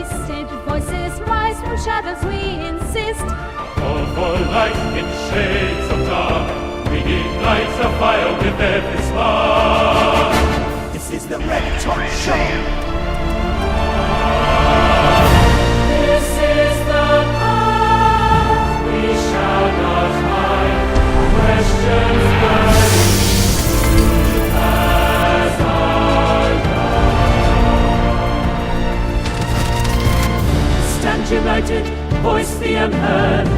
twisted. Voices rise from shadows, we insist. All for light in shades of dark. We ignite the fire with every spark. This is the Red Talk Show. This is the path we shall not hide. Questions burning as our guide. Stand united, voice the unheard.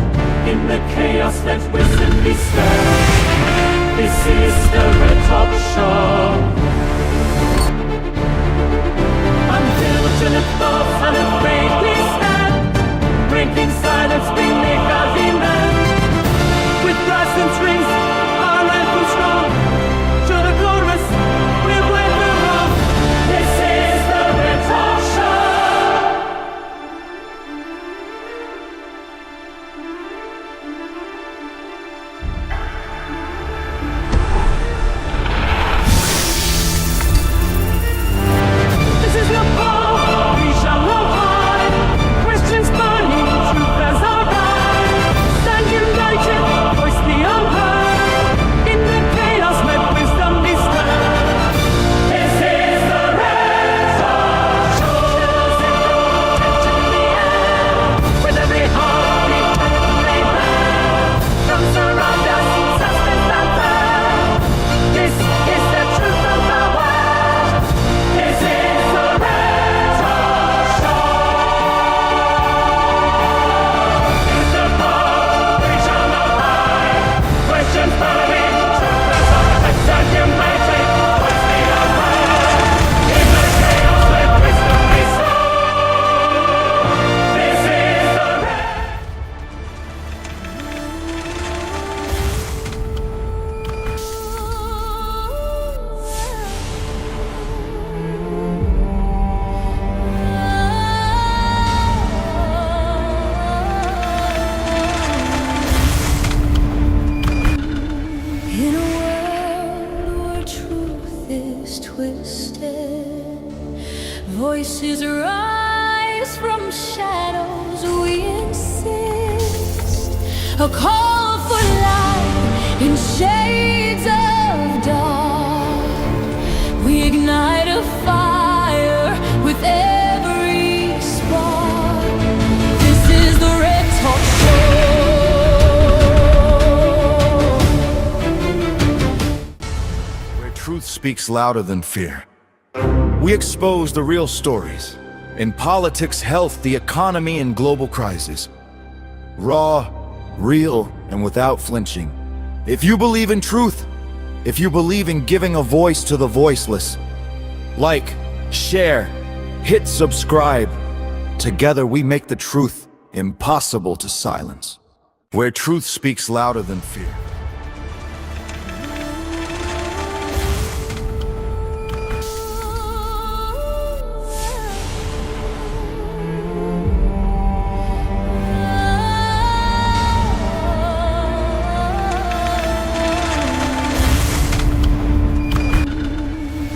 In the chaos, let wisdom be stirred. This is the Red Talk Show. Undiligent, unafraid we stand. Breaking silence, we make our demand. With brass and strings, our anthem strong. To the chorus, we wave the wrong. This is the Red Talk Show. This is the power we shall not hide. Questions burning, truth as our guide. Stand united, voice the unheard. In the chaos, let wisdom be stirred. This is the Red Talk Show. Tension in the air, with every heartbeat laid bare. From surround us, suspense and fear. This is the truth of the world. This is the Red Talk Show. It's the path we shall not hide. Questions burning, truth as our guide. Stand united, voice the unheard. In the chaos, let wisdom be sown. This is the Red. In a world where truth is twisted, voices rise from shadows, we insist. A call for light in shades of dark. We ignite a fire with every spark. This is the Red Talk Show. Where truth speaks louder than fear. We expose the real stories in politics, health, the economy, and global crises. Raw, real, and without flinching. If you believe in truth, if you believe in giving a voice to the voiceless, like, share, hit subscribe. Together we make the truth impossible to silence. Where truth speaks louder than fear.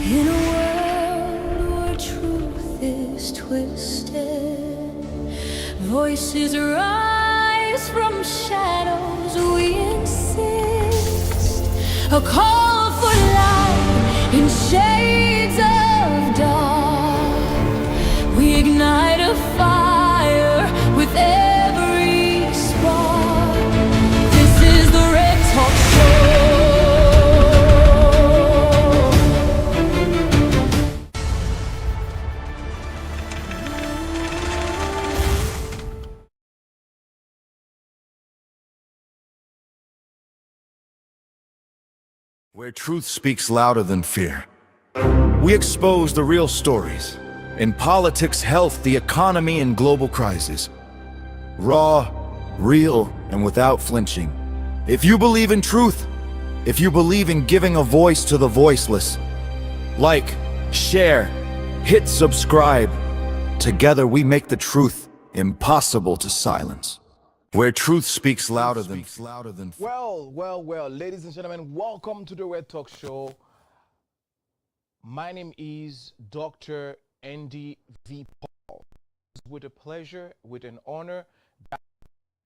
In a world where truth is twisted, voices rise from shadows, we insist. A call for light in shades of dark. We ignite a fire with every spark. This is the Red Talk Show. Where truth speaks louder than fear. We expose the real stories in politics, health, the economy, and global crises. Raw, real, and without flinching. If you believe in truth, if you believe in giving a voice to the voiceless, like, share, hit subscribe. Together we make the truth impossible to silence. Where truth speaks louder than Well, ladies and gentlemen, welcome to the Red Talk Show. My name is Dr. ENDY V. Paul. with a pleasure, with an honor, that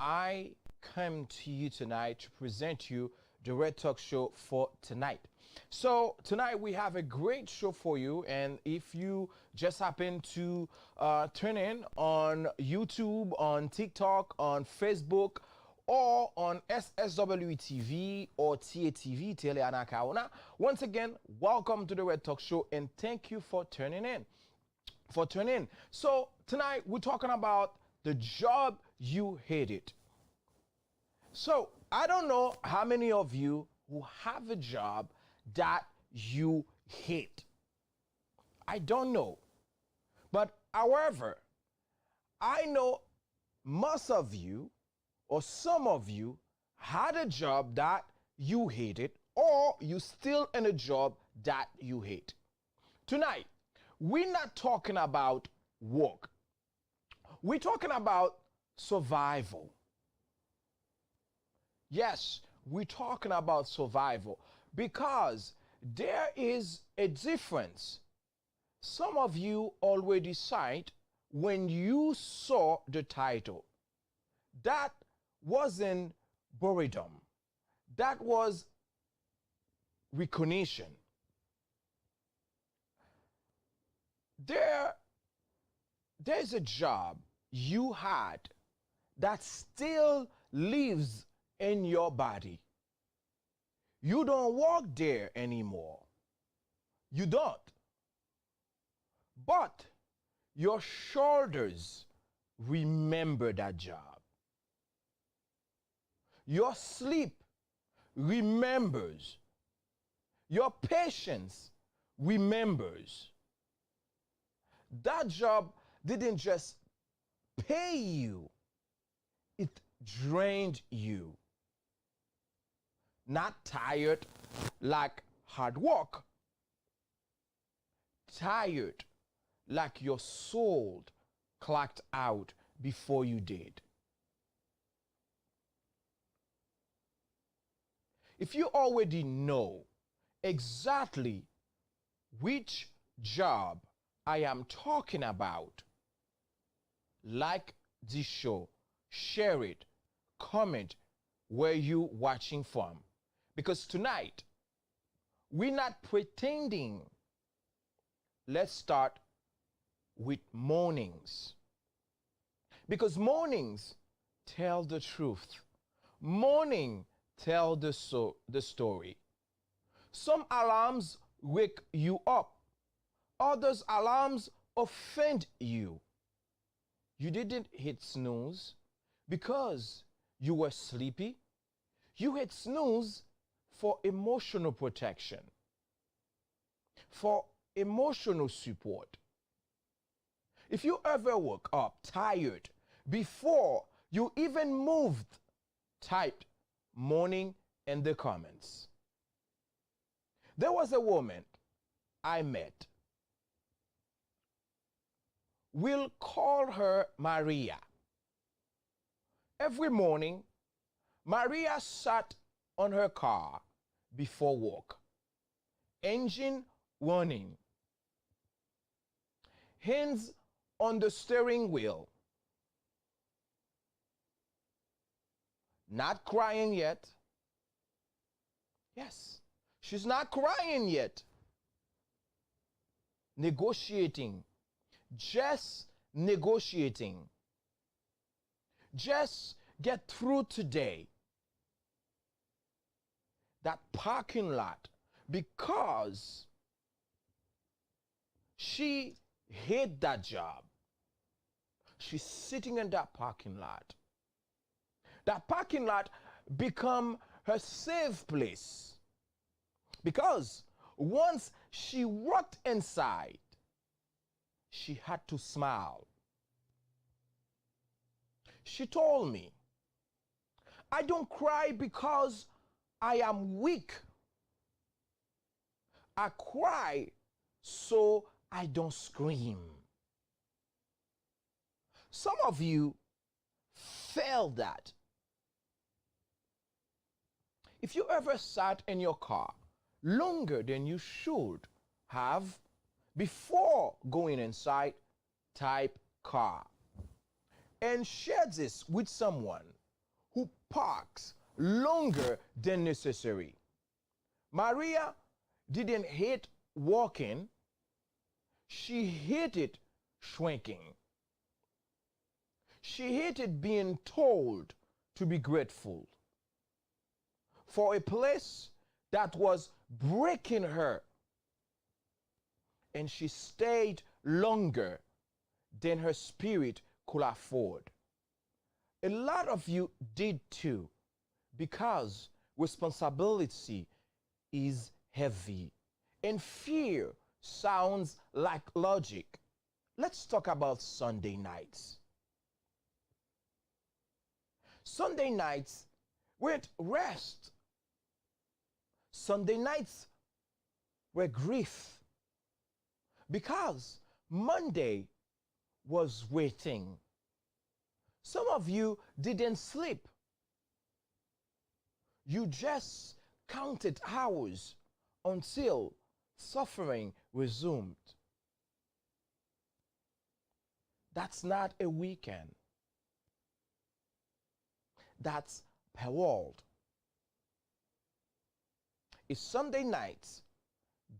I come to you tonight to present you the Red Talk Show for tonight. So tonight we have a great show for you, and if you just happen to turn in on YouTube, on TikTok, on Facebook, or on SSW TV or TATV, Tele Anakaona, once again, welcome to the Red Talk Show, and thank you for tuning in. So tonight we're talking about the job you hated. So I don't know how many of you who have a job that you hate. I don't know. But however, I know most of you or some of you had a job that you hated, or you still in a job that you hate. Tonight, we're not talking about work. We're talking about survival. Yes, we're talking about survival because there is a difference. Some of you already signed when you saw the title. That wasn't boredom. That was recognition. There's a job you had that still lives in your body. You don't work there anymore. You don't. But your shoulders remember that job. Your sleep remembers. Your patience remembers. That job didn't just pay you, it drained you. Not tired like hard work, tired like your soul clocked out before you did. If you already know exactly which job I am talking about, like this show, share it, comment where you watching from. Because tonight, we're not pretending. Let's start with mornings. Because mornings tell the truth. Morning tell the story. Some alarms wake you up. Others alarms offend you. You didn't hit snooze because you were sleepy. You hit snooze for emotional protection, for emotional support. If you ever woke up tired before you even moved, type morning in the comments. There was a woman I met. We'll call her Maria. Every morning, Maria sat on her car before work, engine running, hands on the steering wheel, not crying yet. Yes, she's not crying yet. Negotiating, just negotiating. Just get through today. That parking lot, because she hate that job. She's sitting in that parking lot. That parking lot become her safe place. Because once she walked inside, she had to smile. She told me, I don't cry because I am weak. I cry so I don't scream. Some of you felt that. If you ever sat in your car longer than you should have before going inside, type car. and share this with someone who parks longer than necessary. Maria didn't hate walking, she hated shrinking. She hated being told to be grateful for a place that was breaking her. And she stayed longer than her spirit could afford. A lot of you did too, because responsibility is heavy and fear sounds like logic. Let's talk about Sunday nights. Sunday nights weren't rest. Sunday nights were grief, because Monday was waiting. Some of you didn't sleep. You just counted hours until suffering resumed. That's not a weekend. That's paroled. If Sunday nights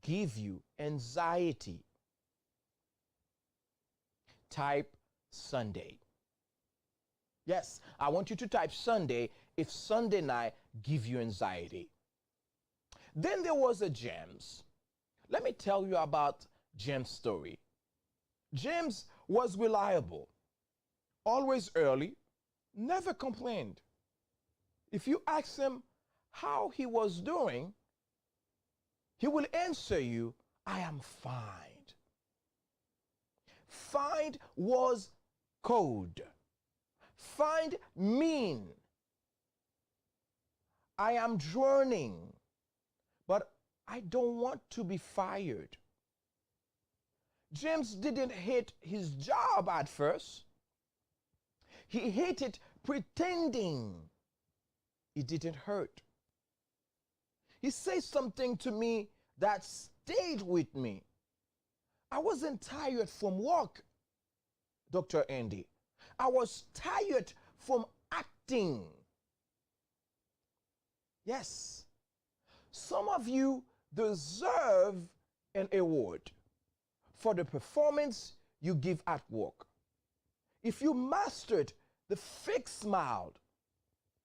give you anxiety, type Sunday. Yes, I want you to type Sunday if Sunday night give you anxiety. Then there was a James. Let me tell you about James' story. James was reliable, always early, never complained. If you ask him how he was doing, he will answer you, I am fine. Find was code. Find mean. I am drowning, but I don't want to be fired. James didn't hate his job at first. He hated pretending it didn't hurt. He said something to me that stayed with me. I wasn't tired from work, Dr. Andy. I was tired from acting. Yes, some of you deserve an award for the performance you give at work. If you mastered the fake smile,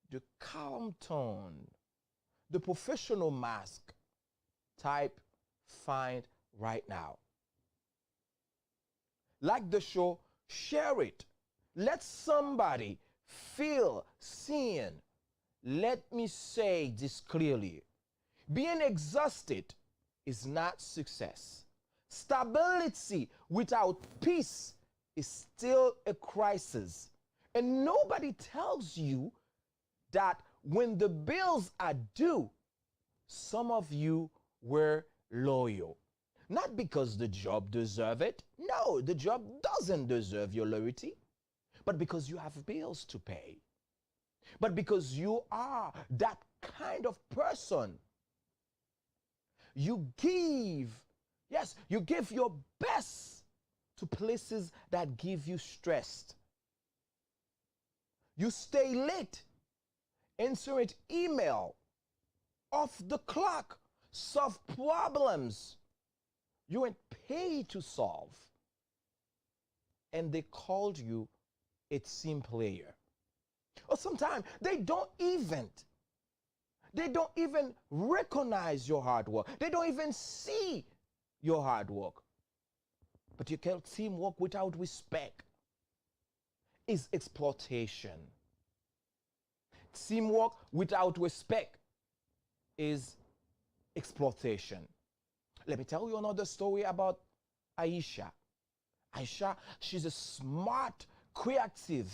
the calm tone, the professional mask, type find right now. Like the show, share it. Let somebody feel seen. Let me say this clearly. Being exhausted is not success. Stability without peace is still a crisis. And nobody tells you that when the bills are due, some of you were loyal. Not because the job deserves it. No, the job doesn't deserve your loyalty. But because you have bills to pay. But because you are that kind of person. You give, yes, you give your best to places that give you stress. You stay late, answering email, off the clock, solve problems you ain't paid to solve. And they called you a team player. Or sometimes they don't even recognize your hard work. They don't even see your hard work. But you call teamwork without respect is exploitation. Teamwork without respect is exploitation. Let me tell you another story about Aisha. Aisha, she's a smart, creative,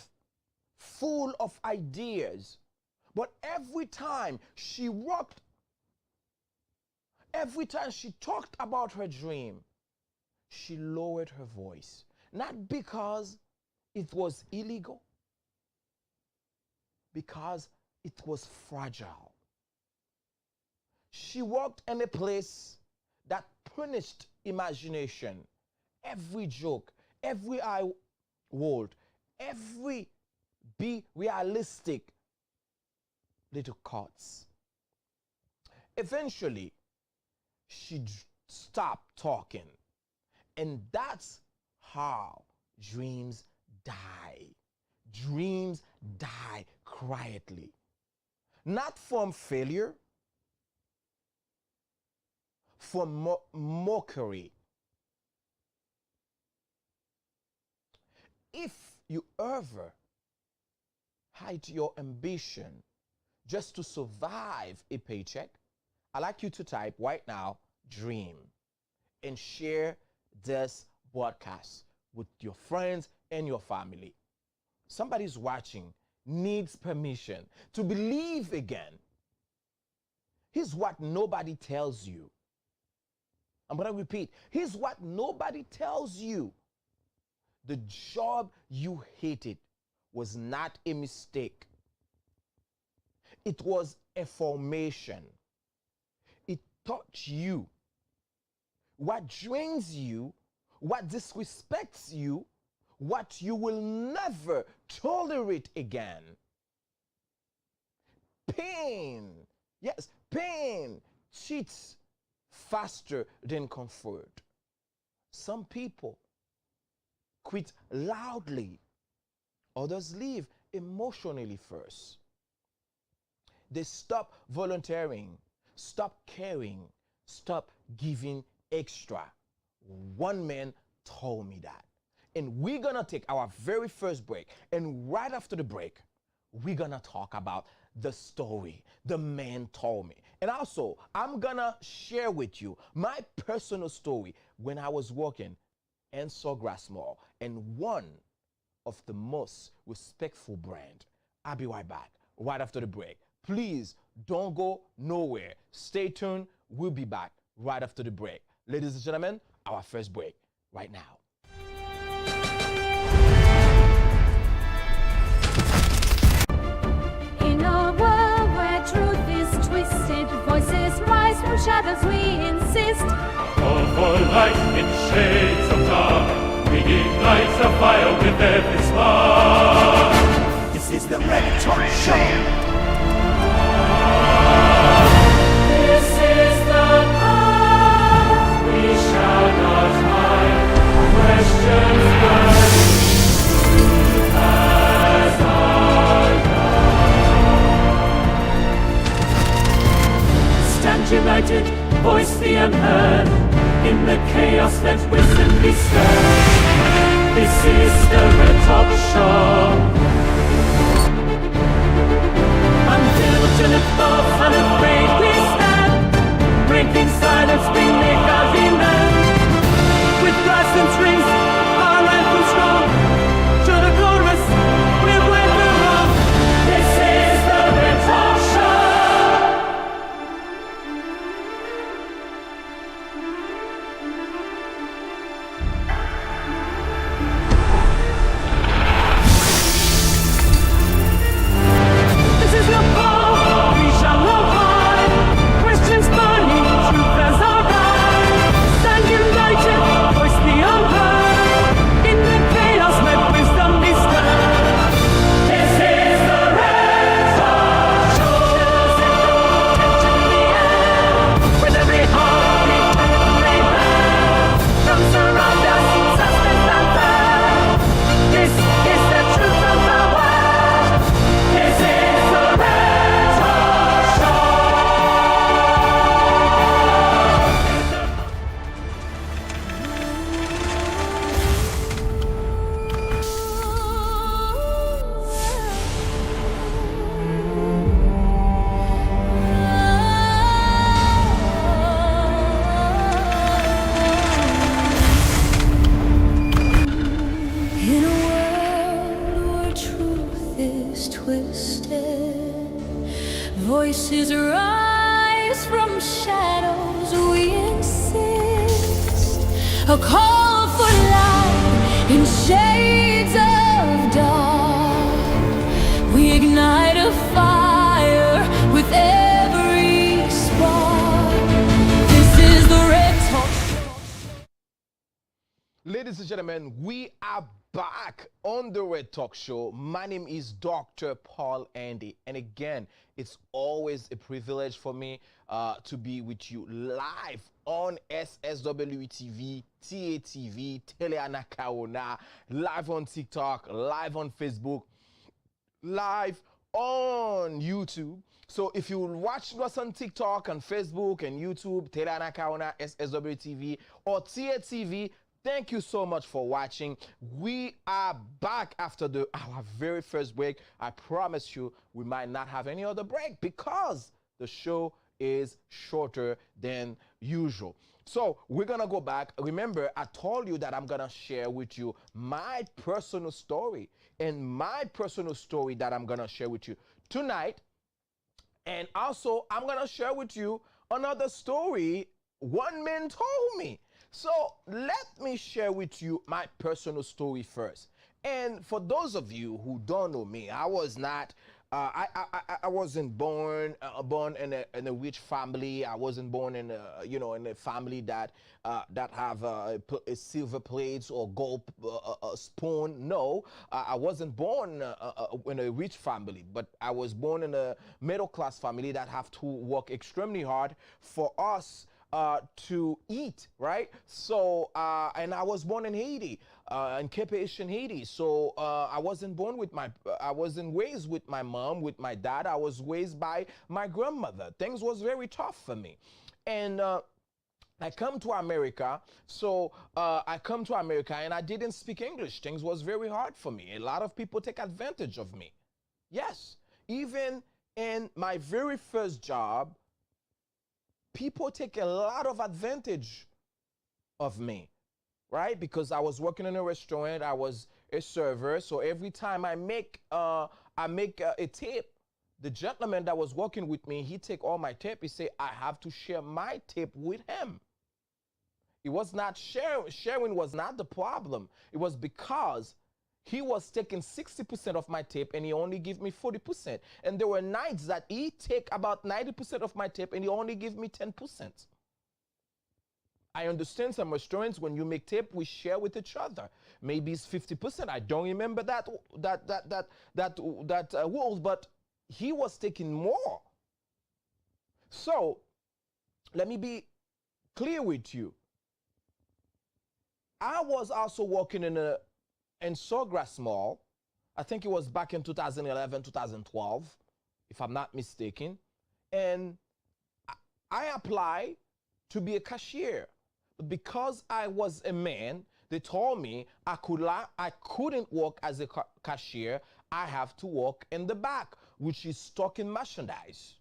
full of ideas. But every time she worked, every time she talked about her dream, she lowered her voice. Not because it was illegal, because it was fragile. She worked in a place that punished imagination. Every joke, every eye rolled, be realistic little cuts. Eventually, she stopped talking. And that's how dreams die. Dreams die quietly. Not from failure, from mockery. If you ever hide your ambition just to survive a paycheck, I'd like you to type right now, dream, and share this broadcast with your friends and your family. Somebody's watching, needs permission to believe again. Here's what nobody tells you. I'm going to repeat. Here's what nobody tells you. The job you hated was not a mistake. It was a formation. It taught you what drains you, what disrespects you, what you will never tolerate again. Pain, yes, pain cheats faster than comfort. Some people quit loudly, others leave emotionally first. They stop volunteering, stop caring, stop giving extra. One man told me that. And we're gonna take our very first break. And right after the break, we're gonna talk about the story the man told me. And also, I'm gonna share with you my personal story when I was working in Sawgrass Mall and one of the most respectful brand. I'll be right back right after the break. Please don't go nowhere. Stay tuned. We'll be back right after the break. Ladies and gentlemen, our first break right now. In a world where truth is twisted, voices rise from shadows, we insist. Call for light in shades of dark. We ignite a fire with every spark. This is the Red Talk Show. This is the path we shall not hide. Questions burning as our guide. Stand united, voice the unheard. In the chaos, let wisdom be stirred. This is the Red Talk Show. Undiligent, both unafraid we stand. Breaking silence, we make our demand. With brass and strings, our anthem strong. To the chorus, we went along. This is the Red Talk Show. This is the call, we shall not hide. Questions burning, truth as our guide. Stand united, voice the unheard. In the chaos, let wisdom be stirred. This is the Red Talk Show. Attention in the air. With every heartbeat and every man. From surround us, suspense and fear. This is the truth of the world. This is the Red Talk Show. In a world where truth is twisted, voices rise from shadows, we insist. A call for light in shades of dark. We ignite a fire with every spark. This is the Red Talk Show. Ladies and gentlemen, we are back on the Red Talk Show. My name is Dr. Paul Andy. And again, it's always a privilege for me to be with you live on SSWE TV, TATV, Teleanakaona, live on TikTok, live on Facebook, live on YouTube. So if you watch us on TikTok, on Facebook, and YouTube, Teleanakaona, SSWE TV, or TATV, thank you so much for watching. We are back after our very first break. I promise you we might not have any other break because the show is shorter than usual. So we're gonna go back. Remember, I told you that I'm gonna share with you my personal story, and my personal story that I'm gonna share with you tonight. And also, I'm gonna share with you another story one man told me. So let me share with you my personal story first. And for those of you who don't know me, I was not, I wasn't born in a rich family. I wasn't born in a family that have a silver plates or gold spoon. No, I wasn't born in a rich family, but I was born in a middle class family that have to work extremely hard for us to eat, right? So, and I was born in Haiti, in Cape Haitian Haiti. So I wasn't raised with my mom, with my dad. I was raised by my grandmother. Things was very tough for me. And I come to America, so I come to America and I didn't speak English. Things was very hard for me. A lot of people take advantage of me. Yes, even in my very first job, people take a lot of advantage of me, right? Because I was working in a restaurant, I was a server. So every time I make a tip, the gentleman that was working with me, he take all my tip. He say, I have to share my tip with him. It was not sharing was not the problem. It was because he was taking 60% of my tip and he only give me 40%. And there were nights that he take about 90% of my tip and he only give me 10%. I understand some restaurants, when you make tip, we share with each other. Maybe it's 50%. I don't remember that rules, but he was taking more. So let me be clear with you. I was also working in Sawgrass Mall. I think it was back in 2011, 2012, if I'm not mistaken. And I applied to be a cashier. But because I was a man, they told me I couldn't work as a cashier. I have to work in the back, which is stocking merchandise.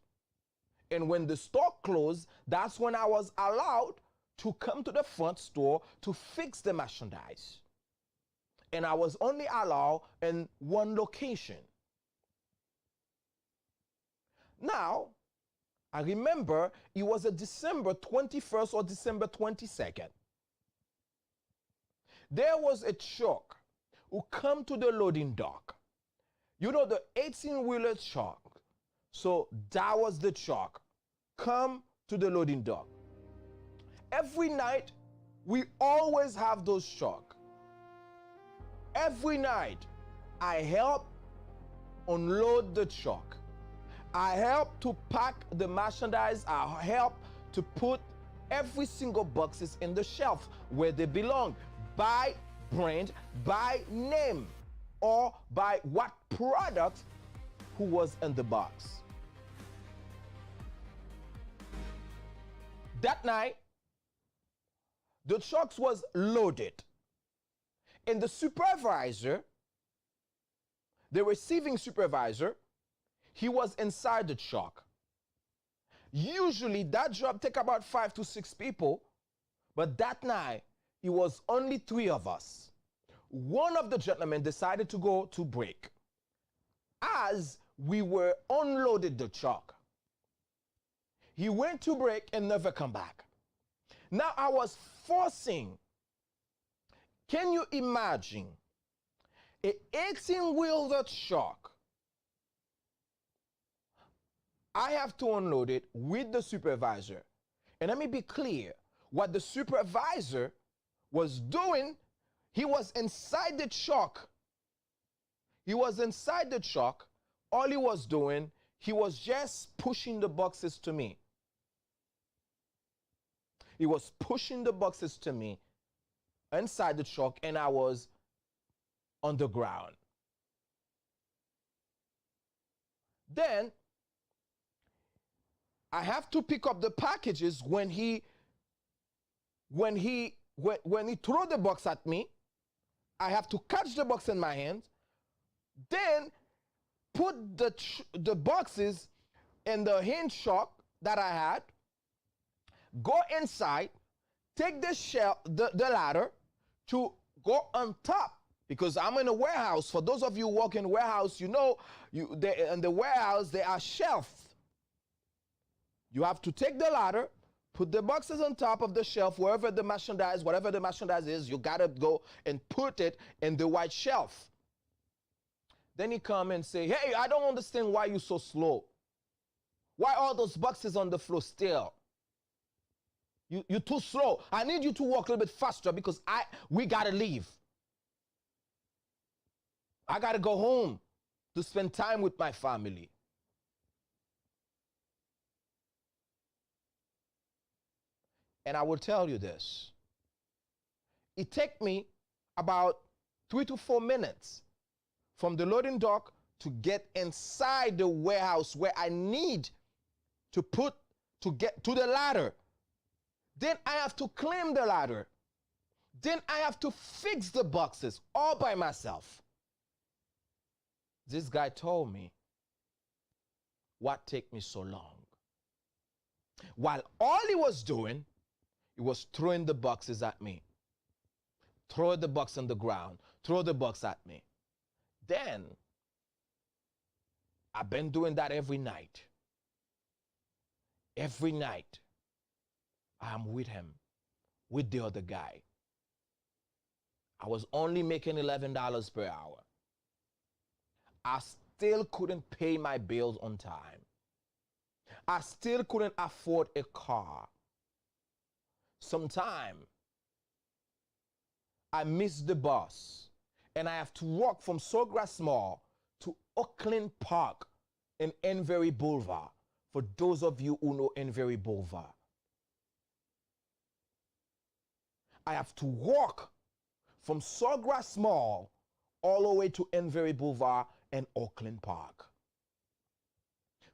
And when the store closed, that's when I was allowed to come to the front store to fix the merchandise. And I was only allowed in one location. Now, I remember it was a December 21st or December 22nd. There was a truck who come to the loading dock. You know, the 18-wheeler truck. So that was the truck. Come to the loading dock. Every night, we always have those trucks. Every night, I help unload the truck. I help to pack the merchandise. I help to put every single boxes in the shelf where they belong, by brand, by name, or by what product who was in the box. That night, the trucks was loaded. And the supervisor, the receiving supervisor, he was inside the truck. Usually that job take about 5 to 6 people, but that night it was only 3 of us. One of the gentlemen decided to go to break. As we were unloaded the truck, he went to break and never come back. Now I was forcing. Can you imagine a 18-wheeler truck? I have to unload it with the supervisor. And let me be clear, what the supervisor was doing He was inside the truck. He was inside the truck. All he was doing, he was just pushing the boxes to me. He was pushing the boxes to me inside the truck, and I was on the ground. Then I have to pick up the packages when he throw the box at me. I have to catch the box in my hand, then put the boxes in the hinge truck that I had, go inside, take the ladder to go on top, because I'm in a warehouse. For those of you who work in warehouse, you know, in the warehouse there are shelves. You have to take the ladder, put the boxes on top of the shelf, wherever the merchandise, whatever the merchandise is, you gotta go and put it in the white shelf. Then he come and say, hey, I don't understand why you're so slow. Why all those boxes on the floor still? You're too slow. I need you to walk a little bit faster because we gotta leave. I gotta go home to spend time with my family. And I will tell you this. It took me about 3 to 4 minutes from the loading dock to get inside the warehouse where I need to get to the ladder. Then I have to climb the ladder. Then I have to fix the boxes all by myself. This guy told me what took me so long. While all he was doing, he was throwing the boxes at me. Throw the box on the ground. Throw the box at me. Then, I've been doing that every night. Every night, I'm with him, with the other guy. I was only making $11 per hour. I still couldn't pay my bills on time. I still couldn't afford a car. Sometime, I miss the bus, and I have to walk from Sawgrass Mall to Oakland Park in Envery Boulevard, for those of you who know Envery Boulevard. I have to walk from Sawgrass Mall all the way to Envery Boulevard and Oakland Park.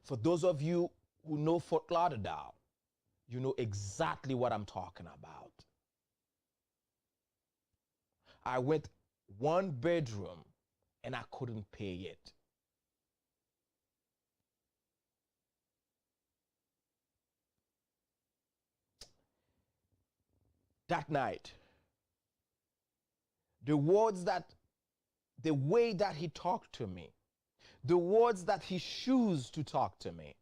For those of you who know Fort Lauderdale, you know exactly what I'm talking about. I went 1 bedroom and I couldn't pay it. That night, the way that he talked to me, the words that he chose to talk to me,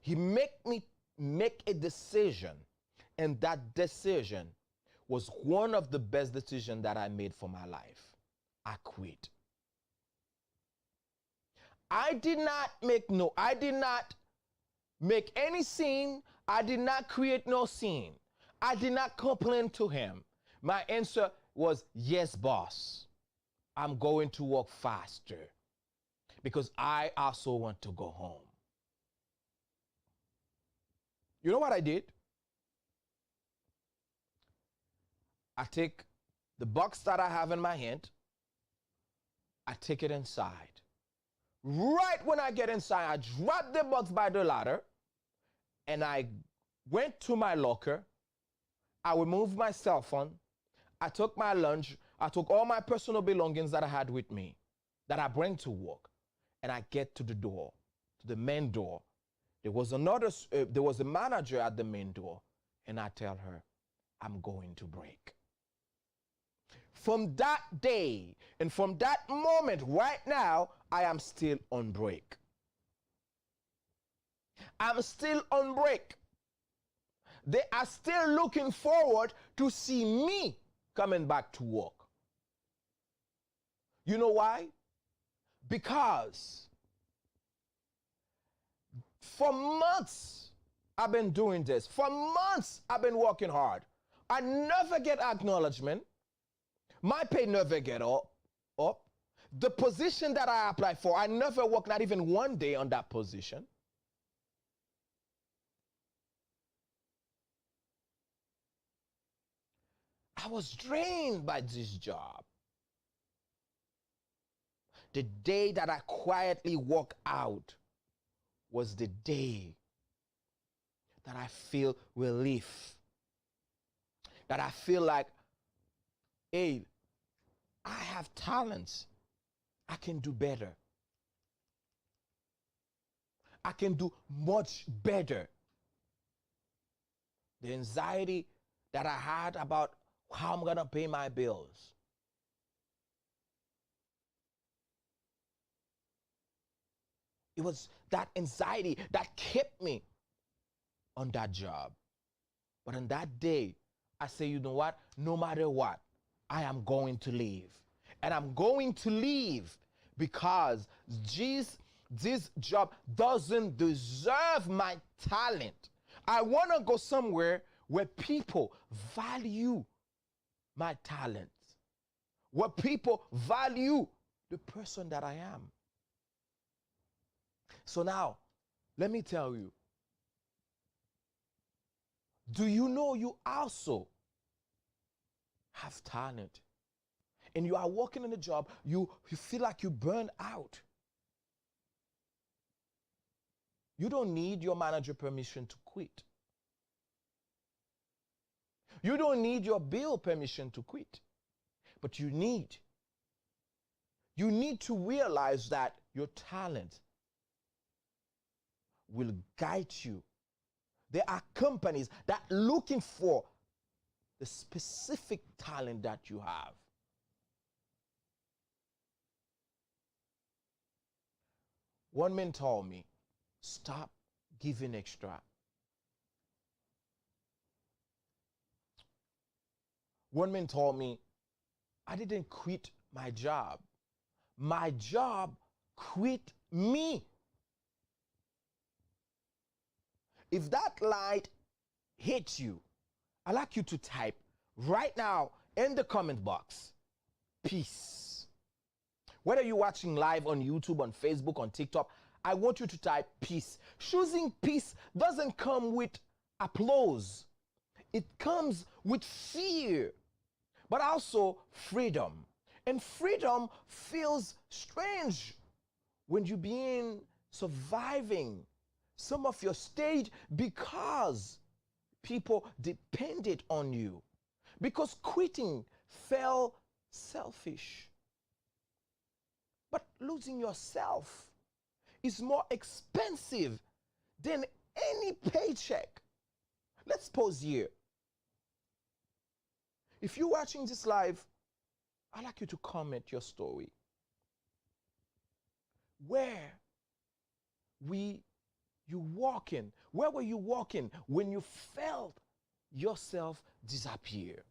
he made me make a decision, and that decision was one of the best decisions that I made for my life. I quit. I did not make any scene. I did not create no scene. I did not complain to him. My answer was, yes, boss. I'm going to work faster because I also want to go home. You know what I did? I take the box that I have in my hand, I take it inside. Right when I get inside, I drop the box by the ladder, and I went to my locker. I removed my cell phone. I took my lunch. I took all my personal belongings that I had with me, that I bring to work, and I get to the door, to the main door. There was a manager at the main door, and I tell her, I'm going to break. From that day and from that moment right now, I am still on break. I'm still on break. They are still looking forward to see me coming back to work. You know why? Because for months I've been doing this. For months I've been working hard. I never get acknowledgement. My pay never get up. The position that I applied for, I never worked not even one day on that position. I was drained by this job. The day that I quietly walked out was the day that I feel relief. That I feel like, hey, I have talents. I can do better. I can do much better. The anxiety that I had about how I'm going to pay my bills. It was that anxiety that kept me on that job. But on that day, I say, you know what? No matter what, I am going to leave. And I'm going to leave because this job doesn't deserve my talent. I want to go somewhere where people value my talent, where people value the person that I am. So now, let me tell you, do you know you also have talent? And you are working in a job, you feel like you burn out. You don't need your manager permission to quit. You don't need your bill permission to quit. But you need to realize that your talent will guide you. There are companies that are looking for the specific talent that you have. One man told me, stop giving extra. One man told me, I didn't quit my job. My job quit me. If that light hits you, I'd like you to type right now in the comment box, peace. Whether you're watching live on YouTube, on Facebook, on TikTok, I want you to type peace. Choosing peace doesn't come with applause. It comes with fear, but also freedom. And freedom feels strange when you begin surviving some of your stage because people depended on you. Because quitting felt selfish. But losing yourself is more expensive than any paycheck. Let's pause here. If you're watching this live, I'd like you to comment your story. Where were you walking when you felt yourself disappear?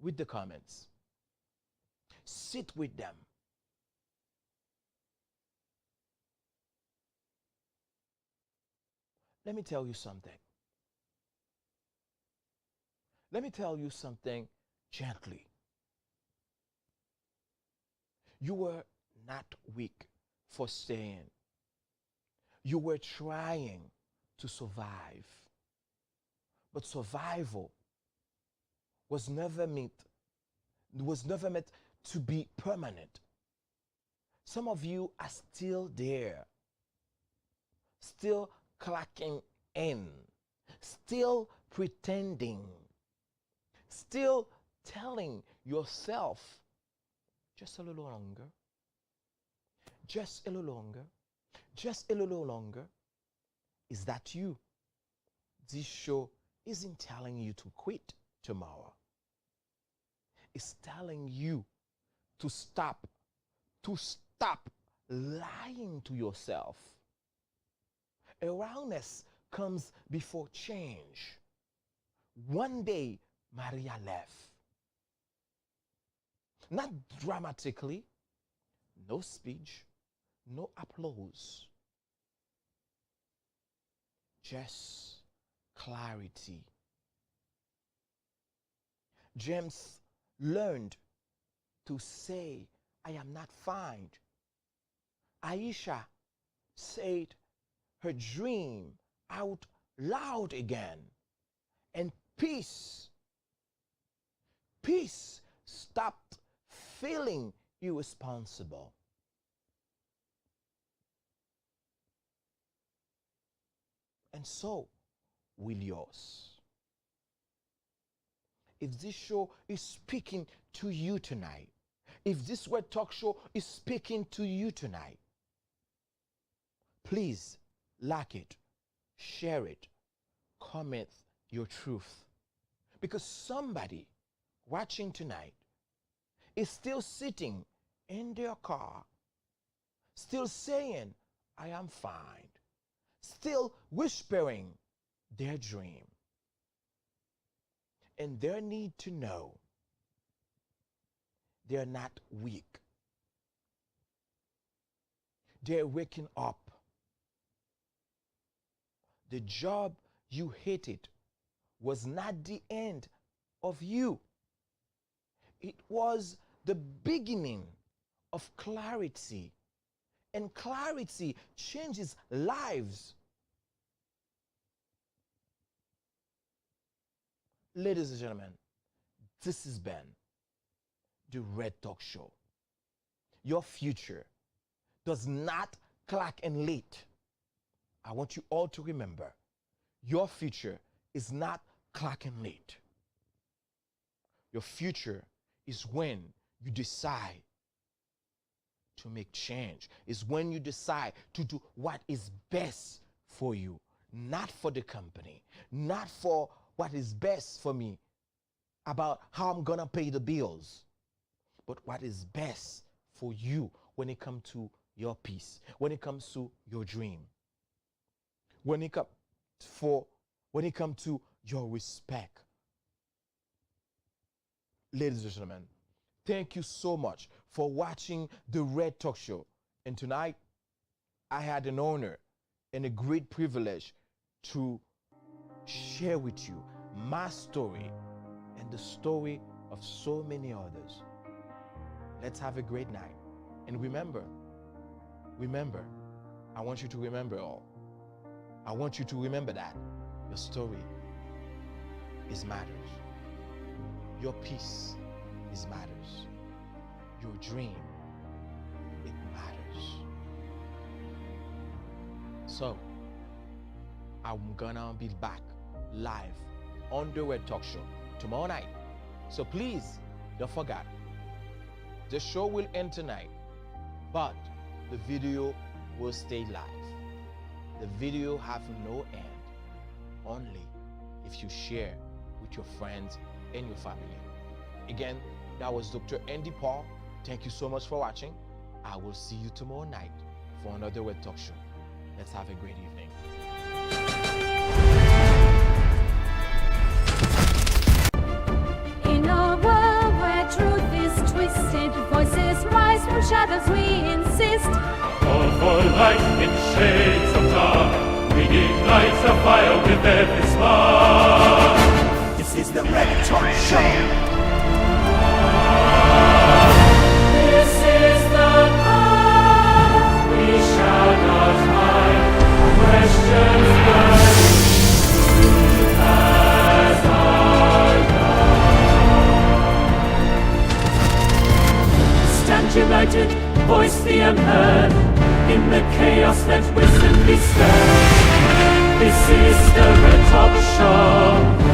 With the comments. Sit with them. Let me tell you something. Let me tell you something gently. You were not weak for staying. You were trying to survive. But survival was never meant to be permanent. Some of you are still there, still clocking in, still pretending, still telling yourself, just a little longer, just a little longer, just a little longer. Is that you? This show isn't telling you to quit tomorrow. It's telling you to stop lying to yourself. Awareness comes before change. One day, Maria left. Not dramatically, no speech, no applause. Just clarity. James learned to say, I am not fine. Aisha said her dream out loud again. And peace stopped feeling irresponsible. And so will yours. If this show is speaking to you tonight, if this Word Talk Show is speaking to you tonight, please like it, share it, comment your truth. Because somebody watching tonight is still sitting in their car, still saying, I am fine, still whispering their dream. And they need to know they're not weak. They're waking up. The job you hated was not the end of you. It was the beginning of clarity. And clarity changes lives. Ladies and gentlemen, this has been the Red Talk Show. Your future does not clock in late. I want you all to remember, your future is not clocking late. Your future is when you decide to make change. Is when you decide to do what is best for you, not for the company, not for what is best for me about how I'm gonna pay the bills, but what is best for you when it comes to your peace, when it comes to your dream, when it comes to your respect. Ladies and gentlemen, thank you so much for watching the Red Talk Show. And tonight, I had an honor and a great privilege to share with you my story and the story of so many others. Let's have a great night. And remember, I want you to remember all. I want you to remember that your story is matters. Your peace is matters. Your dream, it matters. So, I'm gonna be back live on the Red Talk Show tomorrow night. So please, don't forget, the show will end tonight, but the video will stay live. The video have no end, only if you share with your friends and your family. Again, that was Dr. ENDY Paul. Thank you so much for watching. I will see you tomorrow night for another Red Talk Show. Let's have a great evening. In a world where truth is twisted, voices rise from shadows, we insist. Call for light in shades of dark. We ignite a fire with every spark. This is the Red Talk Show. This is the path we shall not hide. Questions burning as our God. Stand united, voice the unheard. In the chaos that will simply stir. This is the Red Talk Show.